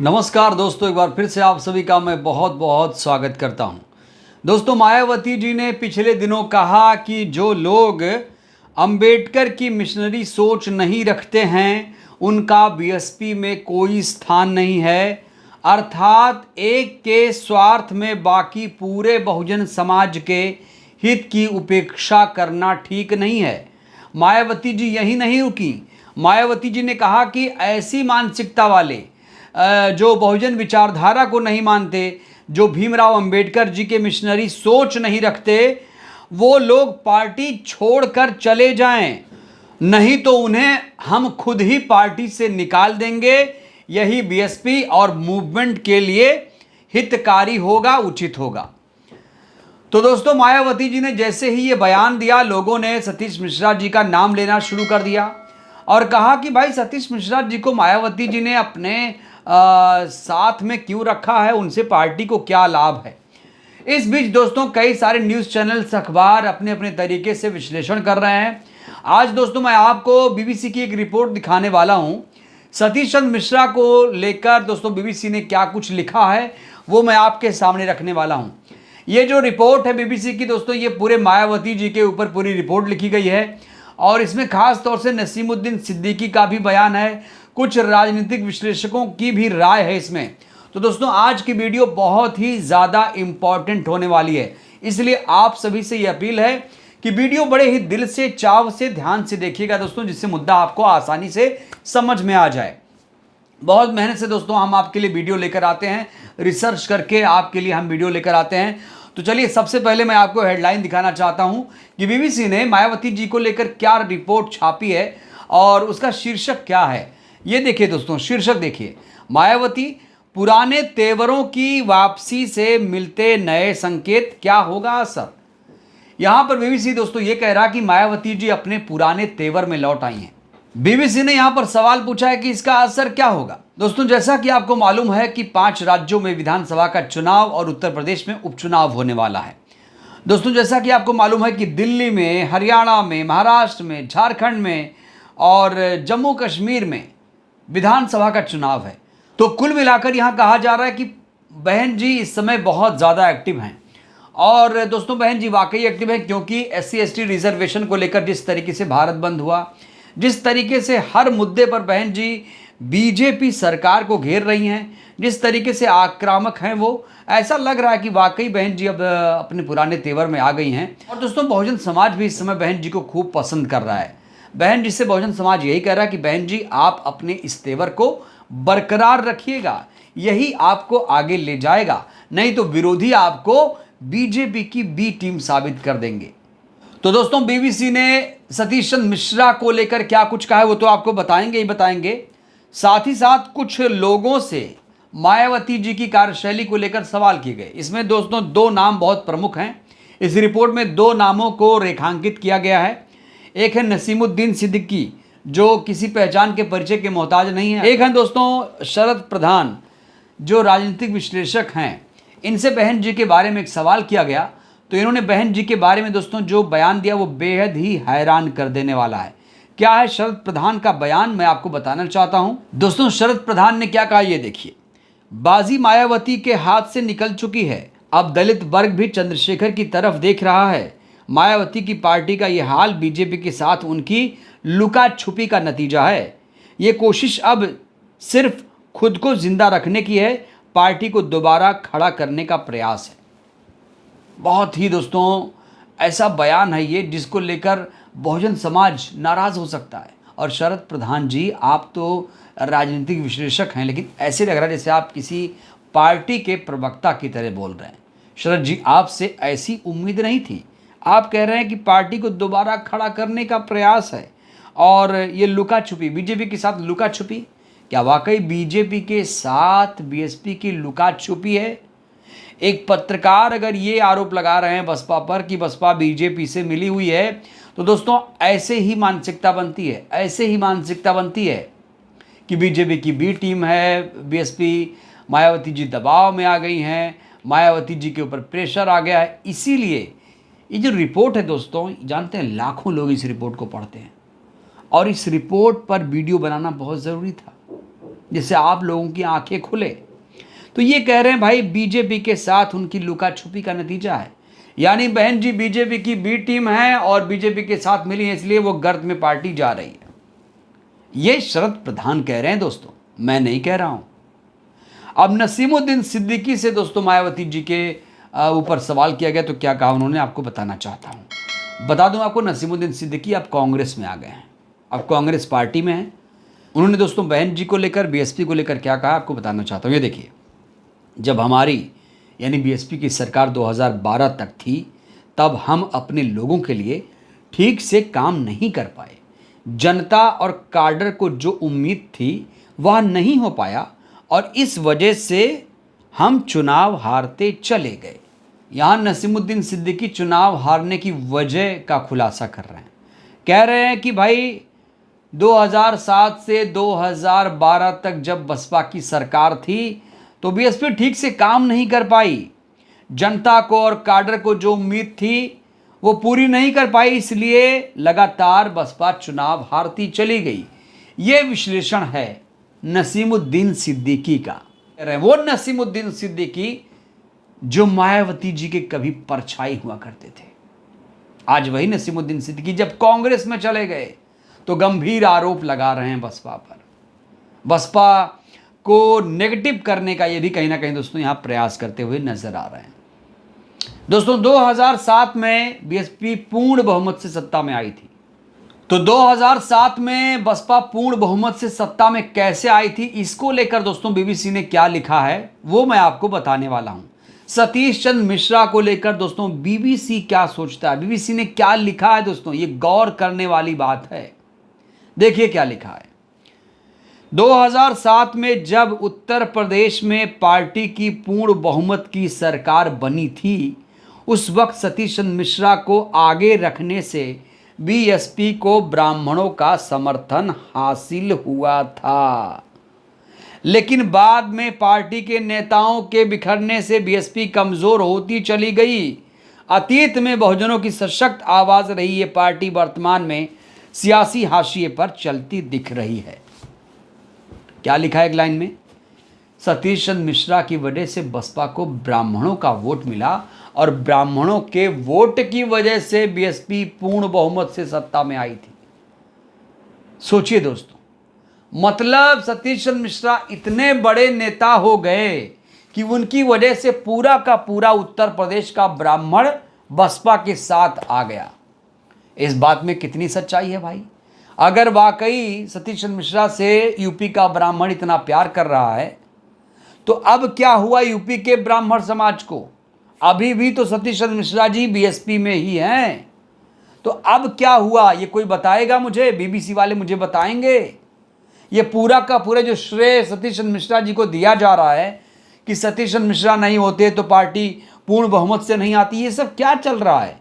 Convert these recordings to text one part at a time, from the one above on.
नमस्कार दोस्तों, एक बार फिर से आप सभी का मैं बहुत बहुत स्वागत करता हूं। दोस्तों, मायावती जी ने पिछले दिनों कहा कि जो लोग अंबेडकर की मिशनरी सोच नहीं रखते हैं उनका बीएसपी में कोई स्थान नहीं है, अर्थात एक के स्वार्थ में बाकी पूरे बहुजन समाज के हित की उपेक्षा करना ठीक नहीं है। मायावती जी यही नहीं रुकी, मायावती जी ने कहा कि ऐसी मानसिकता वाले जो बहुजन विचारधारा को नहीं मानते, जो भीमराव अंबेडकर जी के मिशनरी सोच नहीं रखते, वो लोग पार्टी छोड़कर चले जाएं, नहीं तो उन्हें हम खुद ही पार्टी से निकाल देंगे। यही बीएसपी और मूवमेंट के लिए हितकारी होगा, उचित होगा। तो दोस्तों, मायावती जी ने जैसे ही ये बयान दिया, लोगों ने सतीश मिश्रा जी का नाम लेना शुरू कर दिया और कहा कि भाई सतीश मिश्रा जी को मायावती जी ने अपने साथ में क्यों रखा है, उनसे पार्टी को क्या लाभ है। इस बीच दोस्तों कई सारे न्यूज़ चैनल्स, अखबार अपने अपने तरीके से विश्लेषण कर रहे हैं। आज दोस्तों मैं आपको बीबीसी की एक रिपोर्ट दिखाने वाला हूं। सतीश चंद्र मिश्रा को लेकर दोस्तों बीबीसी ने क्या कुछ लिखा है वो मैं आपके सामने रखने वाला हूं। ये जो रिपोर्ट है बीबीसी की दोस्तों, ये पूरे मायावती जी के ऊपर पूरी रिपोर्ट लिखी गई है और इसमें खास तौर से नसीमुद्दीन सिद्दीकी का भी बयान है, कुछ राजनीतिक विश्लेषकों की भी राय है इसमें। तो दोस्तों आज की वीडियो बहुत ही ज़्यादा इम्पॉर्टेंट होने वाली है, इसलिए आप सभी से ये अपील है कि वीडियो बड़े ही दिल से, चाव से, ध्यान से देखिएगा दोस्तों, जिससे मुद्दा आपको आसानी से समझ में आ जाए। बहुत मेहनत से दोस्तों हम आपके लिए वीडियो लेकर आते हैं, रिसर्च करके आपके लिए हम वीडियो लेकर आते हैं। तो चलिए सबसे पहले मैं आपको हेडलाइन दिखाना चाहता हूं कि बीबीसी ने मायावती जी को लेकर क्या रिपोर्ट छापी है और उसका शीर्षक क्या है। ये देखिए दोस्तों, शीर्षक देखिए, मायावती पुराने तेवरों की वापसी से मिलते नए संकेत, क्या होगा असर। यहां पर बीबीसी दोस्तों ये कह रहा कि मायावती जी अपने पुराने तेवर में लौट आई हैं। बीबीसी ने यहां पर सवाल पूछा है कि इसका असर क्या होगा। दोस्तों जैसा कि आपको मालूम है कि 5 राज्यों में विधानसभा का चुनाव और उत्तर प्रदेश में उपचुनाव होने वाला है। दोस्तों जैसा कि आपको मालूम है कि दिल्ली में, हरियाणा में, महाराष्ट्र में, झारखंड में और जम्मू कश्मीर में विधानसभा का चुनाव है। तो कुल मिलाकर यहां कहा जा रहा है कि बहन जी इस समय बहुत ज़्यादा एक्टिव हैं। और दोस्तों बहन जी वाकई एक्टिव है, क्योंकि SC/ST रिजर्वेशन को लेकर जिस तरीके से भारत बंद हुआ, जिस तरीके से हर मुद्दे पर बहन जी बीजेपी सरकार को घेर रही हैं, जिस तरीके से आक्रामक हैं, वो ऐसा लग रहा है कि वाकई बहन जी अब अपने पुराने तेवर में आ गई हैं। और दोस्तों बहुजन समाज भी इस समय बहन जी को खूब पसंद कर रहा है। बहन जी से बहुजन समाज यही कह रहा है कि बहन जी आप अपने इस तेवर को बरकरार रखिएगा, यही आपको आगे ले जाएगा, नहीं तो विरोधी आपको बीजेपी की बी टीम साबित कर देंगे। तो दोस्तों बीबीसी ने सतीश चंद्र मिश्रा को लेकर क्या कुछ कहा है वो तो आपको बताएंगे ही बताएंगे, साथ ही साथ कुछ लोगों से मायावती जी की कार्यशैली को लेकर सवाल किए गए। इसमें दोस्तों 2 नाम बहुत प्रमुख हैं। इस रिपोर्ट में 2 नामों को रेखांकित किया गया है। एक है नसीमुद्दीन सिद्दीकी, जो किसी पहचान के परिचय के मोहताज नहीं है। एक है दोस्तों शरद प्रधान, जो राजनीतिक विश्लेषक हैं। इनसे बहन जी के बारे में एक सवाल किया गया, तो इन्होंने बहन जी के बारे में दोस्तों जो बयान दिया वो बेहद ही हैरान कर देने वाला है। क्या है शरद प्रधान का बयान, मैं आपको बताना चाहता हूं। दोस्तों शरद प्रधान ने क्या कहा ये देखिए, बाजी मायावती के हाथ से निकल चुकी है, अब दलित वर्ग भी चंद्रशेखर की तरफ देख रहा है। मायावती की पार्टी का यह हाल बीजेपी के साथ उनकी लुका छुपी का नतीजा है। ये कोशिश अब सिर्फ खुद को जिंदा रखने की है, पार्टी को दोबारा खड़ा करने का प्रयास है। बहुत ही दोस्तों ऐसा बयान है ये जिसको लेकर बहुजन समाज नाराज हो सकता है। और शरद प्रधान जी, आप तो राजनीतिक विश्लेषक हैं, लेकिन ऐसे लग रहा है जैसे आप किसी पार्टी के प्रवक्ता की तरह बोल रहे हैं। शरद जी आपसे ऐसी उम्मीद नहीं थी। आप कह रहे हैं कि पार्टी को दोबारा खड़ा करने का प्रयास है और ये लुका छुपी, बीजेपी के साथ लुका छुपी, क्या वाकई बीजेपी के साथ बीएसपी की लुका छुपी है। एक पत्रकार अगर ये आरोप लगा रहे हैं बसपा पर कि बसपा बीजेपी से मिली हुई है, तो दोस्तों ऐसे ही मानसिकता बनती है, ऐसे ही मानसिकता बनती है कि बीजेपी की बी टीम है, बीएसपी, मायावती जी दबाव में आ गई हैं, मायावती जी के ऊपर प्रेशर आ गया है। इसीलिए ये जो रिपोर्ट है दोस्तों, जानते हैं लाखों लोग इस रिपोर्ट को पढ़ते हैं और इस रिपोर्ट पर वीडियो बनाना बहुत ज़रूरी था। जिससे आप लोगों की आंखें खुले। तो ये कह रहे हैं भाई बीजेपी के साथ उनकी लुका छुपी का नतीजा है, यानी बहन जी बीजेपी की बी टीम है और बीजेपी के साथ मिली है, इसलिए वो गर्त में पार्टी जा रही है। ये शरद प्रधान कह रहे हैं दोस्तों, मैं नहीं कह रहा हूं। अब नसीमुद्दीन सिद्दीकी से दोस्तों मायावती जी के ऊपर सवाल किया गया तो क्या कहा उन्होंने, आपको बताना चाहता हूं। बता दूं आपको, नसीमुद्दीन सिद्दीकी अब कांग्रेस में आ गए हैं, अब कांग्रेस पार्टी में हैं। उन्होंने दोस्तों बहन जी को लेकर, बीएसपी को लेकर क्या कहा आपको बताना चाहता हूं। ये देखिए, जब हमारी यानी बीएसपी की सरकार 2012 तक थी, तब हम अपने लोगों के लिए ठीक से काम नहीं कर पाए। जनता और काडर को जो उम्मीद थी वह नहीं हो पाया और इस वजह से हम चुनाव हारते चले गए। यहाँ नसीमुद्दीन सिद्दीकी चुनाव हारने की वजह का खुलासा कर रहे हैं। कह रहे हैं कि भाई 2007 से 2012 तक जब बसपा की सरकार थी तो बीएसपी ठीक से काम नहीं कर पाई। जनता को और काडर को जो उम्मीद थी वो पूरी नहीं कर पाई, इसलिए लगातार बसपा चुनाव हारती चली गई। ये विश्लेषण है नसीमुद्दीन सिद्दीकी का। वो नसीमुद्दीन सिद्दीकी जो मायावती जी के कभी परछाई हुआ करते थे, आज वही नसीमुद्दीन सिद्दीकी जब कांग्रेस में चले गए तो गंभीर आरोप लगा रहे हैं बसपा पर। बसपा को नेगेटिव करने का ये भी कहीं ना कहीं दोस्तों यहां प्रयास करते हुए नजर आ रहे हैं। दोस्तों 2007 में बीएसपी पूर्ण बहुमत से सत्ता में आई थी। तो 2007 में बसपा पूर्ण बहुमत से सत्ता में कैसे आई थी, इसको लेकर दोस्तों बीबीसी ने क्या लिखा है वो मैं आपको बताने वाला हूं। सतीश चंद्र मिश्रा को लेकर दोस्तों बीबीसी क्या सोचता है, बीबीसी ने क्या लिखा है दोस्तों, ये गौर करने वाली बात है। देखिए क्या लिखा है। 2007 में जब उत्तर प्रदेश में पार्टी की पूर्ण बहुमत की सरकार बनी थी, उस वक्त सतीश चंद्र मिश्रा को आगे रखने से बीएसपी को ब्राह्मणों का समर्थन हासिल हुआ था। लेकिन बाद में पार्टी के नेताओं के बिखरने से बीएसपी कमजोर होती चली गई। अतीत में बहुजनों की सशक्त आवाज रही ये पार्टी वर्तमान में सियासी हाशिए पर चलती दिख रही है। क्या लिखा है एक लाइन में, सतीश चंद्र मिश्रा की वजह से बसपा को ब्राह्मणों का वोट मिला और ब्राह्मणों के वोट की वजह से बीएसपी पूर्ण बहुमत से सत्ता में आई थी। सोचिए दोस्तों, मतलब सतीश चंद्र मिश्रा इतने बड़े नेता हो गए कि उनकी वजह से पूरा का पूरा उत्तर प्रदेश का ब्राह्मण बसपा के साथ आ गया। इस बात में कितनी सच्चाई है भाई। अगर वाकई सतीश चंद्र मिश्रा से यूपी का ब्राह्मण इतना प्यार कर रहा है तो अब क्या हुआ यूपी के ब्राह्मण समाज को? अभी भी तो सतीश चंद्र मिश्रा जी बीएसपी में ही हैं, तो अब क्या हुआ ये कोई बताएगा मुझे? बीबीसी वाले मुझे बताएंगे? ये पूरा का पूरा जो श्रेय सतीश चंद्र मिश्रा जी को दिया जा रहा है कि सतीश चंद्र मिश्रा नहीं होते तो पार्टी पूर्ण बहुमत से नहीं आती, ये सब क्या चल रहा है?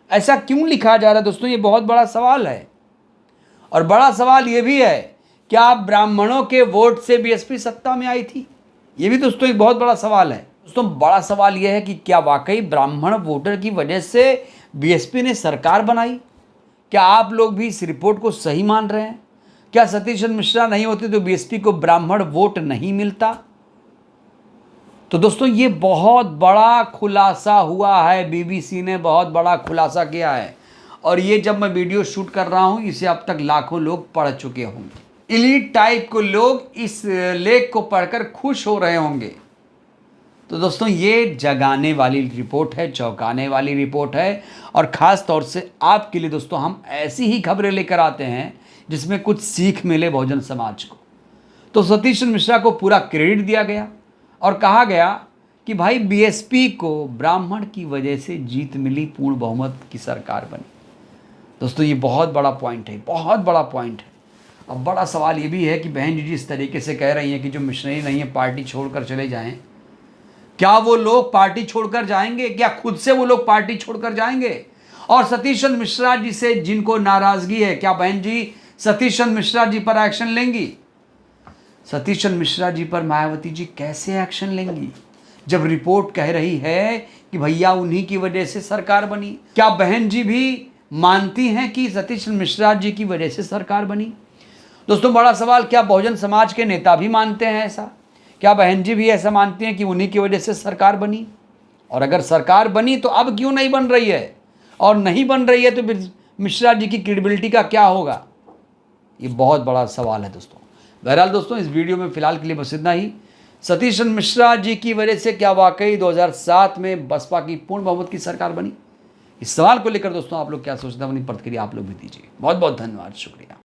ऐसा क्यों लिखा जा रहा है दोस्तों? ये बहुत बड़ा सवाल है। और बड़ा सवाल ये भी है, क्या ब्राह्मणों के वोट से बीएसपी सत्ता में आई थी? ये भी दोस्तों एक बहुत बड़ा सवाल है। दोस्तों बड़ा सवाल यह है कि क्या वाकई ब्राह्मण वोटर की वजह से बीएसपी ने सरकार बनाई? क्या आप लोग भी इस रिपोर्ट को सही मान रहे हैं? क्या सतीश चंद्र मिश्रा नहीं होते तो बीएसपी को ब्राह्मण वोट नहीं मिलता? तो दोस्तों ये बहुत बड़ा खुलासा हुआ है, बीबीसी ने बहुत बड़ा खुलासा किया है और ये जब मैं वीडियो शूट कर रहा हूं इसे अब तक लाखों लोग पढ़ चुके होंगे। एलीट टाइप को लोग इस लेख को पढ़कर खुश हो रहे होंगे। तो दोस्तों ये जगाने वाली रिपोर्ट है, चौंकाने वाली रिपोर्ट है और ख़ास तौर से आपके लिए दोस्तों हम ऐसी ही खबरें लेकर आते हैं जिसमें कुछ सीख मिले बहुजन समाज को। तो सतीश चंद्र मिश्रा को पूरा क्रेडिट दिया गया और कहा गया कि भाई बीएसपी को ब्राह्मण की वजह से जीत मिली, पूर्ण बहुमत की सरकार बनी। दोस्तों ये बहुत बड़ा पॉइंट है, बहुत बड़ा पॉइंट है। अब बड़ा सवाल ये भी है कि बहन जी जिस तरीके से कह रही हैं कि जो मिशनरी नहीं है पार्टी छोड़कर चले जाएं, क्या वो लोग पार्टी छोड़कर जाएंगे? क्या खुद से वो लोग पार्टी छोड़कर जाएंगे? और सतीश चंद्र मिश्रा जी से जिनको नाराजगी है, क्या बहन जी सतीश चंद्र मिश्रा जी पर एक्शन लेंगी? सतीश चंद्र मिश्रा जी पर मायावती जी कैसे एक्शन लेंगी जब रिपोर्ट कह रही है कि भैया उन्हीं की वजह से सरकार बनी? क्या बहन जी भी मानती हैं कि सतीश चंद्र मिश्रा जी की वजह से सरकार बनी? दोस्तों बड़ा सवाल, क्या बहुजन समाज के नेता भी मानते हैं ऐसा? क्या बहन जी भी ऐसा मानती हैं कि उन्हीं की वजह से सरकार बनी? और अगर सरकार बनी तो अब क्यों नहीं बन रही है? और नहीं बन रही है तो फिर मिश्रा जी की क्रेडिबिलिटी का क्या होगा? ये बहुत बड़ा सवाल है दोस्तों। बहरहाल दोस्तों, इस वीडियो में फिलहाल के लिए बस इतना ही। सतीश चंद्र मिश्रा जी की वजह से क्या वाकई 2007 में बसपा की पूर्ण बहुमत की सरकार बनी? इस सवाल को लेकर दोस्तों आप लोग क्या सोचते हैं? अपनी प्रतिक्रिया आप लोग भी दीजिए। बहुत बहुत धन्यवाद, शुक्रिया।